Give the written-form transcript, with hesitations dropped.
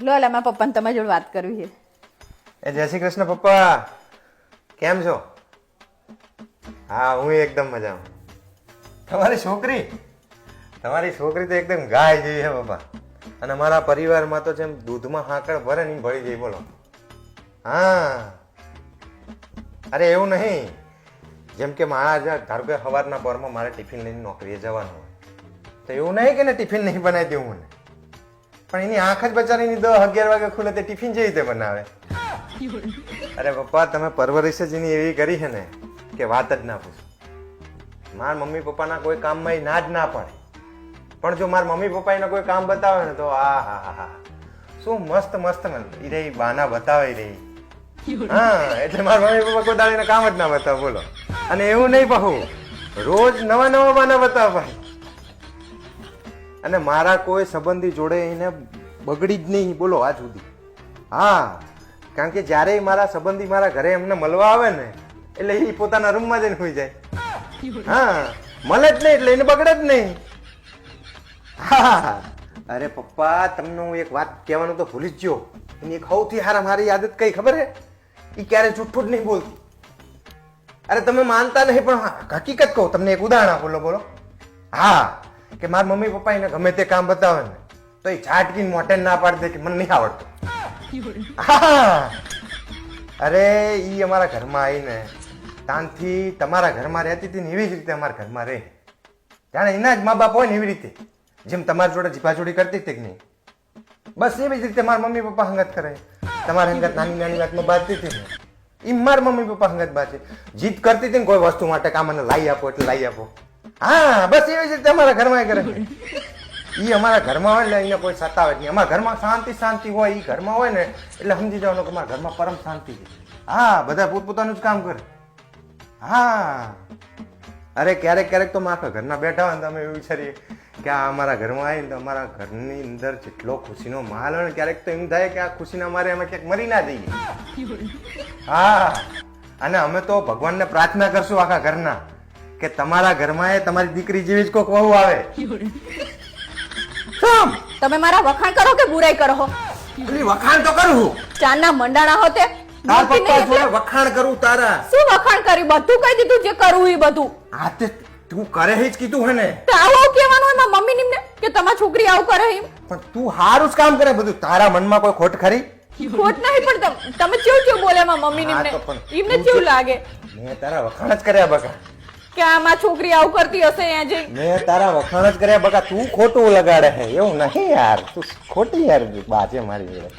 લો લે મારા પપ્પાને તમારી જોડે વાત કરવી છે. એ જય શ્રી કૃષ્ણ પપ્પા, કેમ છો? હા, હું એકદમ મજામાં. તમારી છોકરી તો એકદમ ગાય જેવી છે પપ્પા. અને મારા પરિવારમાં તો જેમ દૂધમાં હાકળ ભરે ને ભળી જાય. બોલો. હા, અરે એવું નહીં, જેમ કે મારા ધારો કે સવારના પોરમાં મારે ટિફિન લઈને નોકરીએ જવાનું હોય તો એવું નહીં કે ને ટિફિન નહીં બનાવી દેવું મને, પણ એની આંખ જ બચારીની 10-11 વાગે ખુલે તે ટિફિન જે રીતે બનાવે. અરે પપ્પા, તમે પરવરિશ જ એની એવી કરી છે ને કે વાત જ ના પૂછો. મારા મમ્મી પપ્પાના કોઈ કામમાં એ ના જ ના પડે, પણ જો મારા મમ્મી પપ્પા એને કોઈ કામ બતાવે ને તો આ હા હા શું મસ્ત મસ્ત એ રહી બાના બતાવે રહી. હા, એટલે મારા મમ્મી પપ્પા કોઈ દાડીને કામ જ ના બતાવે. બોલો. અને એવું નહીં બહુ, રોજ નવા નવા બાના બતાવે ભાઈ. અને મારા કોઈ સંબંધી જોડે એને બગડી જ નહીં બોલો આજ સુધી. હા, કારણ કે જ્યારે મારા સંબંધી મારા ઘરે એમને મળવા આવે ને એટલે એ પોતાના રૂમમાં જઈને સુઈ જાય. હા, મળે જ નહીં એટલે એને બગડે જ નહીં. હા, અરે પપ્પા, તમને હું એક વાત કહેવાનું તો ભૂલી જ ગયો. એની એક સૌથી મારી આદત કઈ ખબર છે? એ ક્યારે જૂઠું જ નહીં બોલતી. અરે તમે માનતા નહીં પણ હકીકત કહું તમને, એક ઉદાહરણ આપો. બોલો. હા, કે મારા મમ્મી પપ્પા એને ગમે તે કામ બતાવે ને તો એ ઝાટકીને મોટે ના પાડી દે કે મને નહીં આવડતું. હા, અરે ઈ અમારા ઘરમાં આવીને તાનથી તમારા ઘરમાં રહેતી હતી ને એવી જ રીતે અમારા ઘરમાં રહે. જાણે એના જ મા બાપ હોય ને એવી રીતે, જેમ તમારી જોડે જીપાજોડી કરતી હતી કે નહીં, બસ એવી જ રીતે મારા મમ્મી પપ્પા હંગત કરે. તમારા હંગત નાની નાની વાતમાં બાંધતી હતી ને એ મારા મમ્મી પપ્પા હંગત બાંધે. જીદ કરતી હતી ને કોઈ વસ્તુ માટે કામ મને લાવી આપો એટલે લાવી આપો. હા, બસ એવી જ રીતે અમારા ઘરમાં કરે. એ અમારા ઘરમાં હોય એટલે અહીંયા કોઈ સતાવે જ નહીં. અમારા ઘરમાં શાંતિ હોય. એ ઘરમાં હોય ને એટલે સમજી જવાનું કે અમારા ઘરમાં પરમ શાંતિ છે. હા, બધા પોતપોતાનું જ કામ કરે. હા, અરે ક્યારેક તો આખા ઘરના બેઠા હોય ને તમે એવું વિચારીએ કે આ અમારા ઘરમાં આવીને તો અમારા ઘરની અંદર જેટલો ખુશીનો માહોલ હોય ને ક્યારેક તો એમ થાય કે આ ખુશીના મારે અમે ક્યાંક મરી ના જઈએ. હા, અને અમે તો ભગવાનને પ્રાર્થના કરશું આખા ઘરના કે તમારા ઘરમાં તમારી દીકરી જેવી જ કોઈક વહુ આવે. તમે મારા વખાણ કરો કે બુરાઈ કરો? વખાણ તો કરું. ચાંદના મંડાણા હોતે વખાણ કરું તારા. શું વખાણ કરી? બધું કહી દીધું જે કરવું એ બધું. આ તે તું કરે જ કીધું હે ને. તો આવું કહેવાનું હોય મારા મમ્મી ને કે તમારી છોકરી આવું કરે એમ. પણ તું હારું જ કામ કરે બધું. તારા મનમાં કોઈ ખોટ ખરી? ખોટ નહીં, પણ તમે કેવું બોલે મારા મમ્મી ને એમને કેવું લાગે? મેં તારા વખાણ જ કર્યા બકા કે આ મારી છોકરી આવું કરતી હશે અહીંયા જઈ. મેં તારા વખાણ જ કર્યા બકા. તું ખોટું લગાડે હે એવું નહીં યાર. તું ખોટી યાર બાજે મારી જોડે.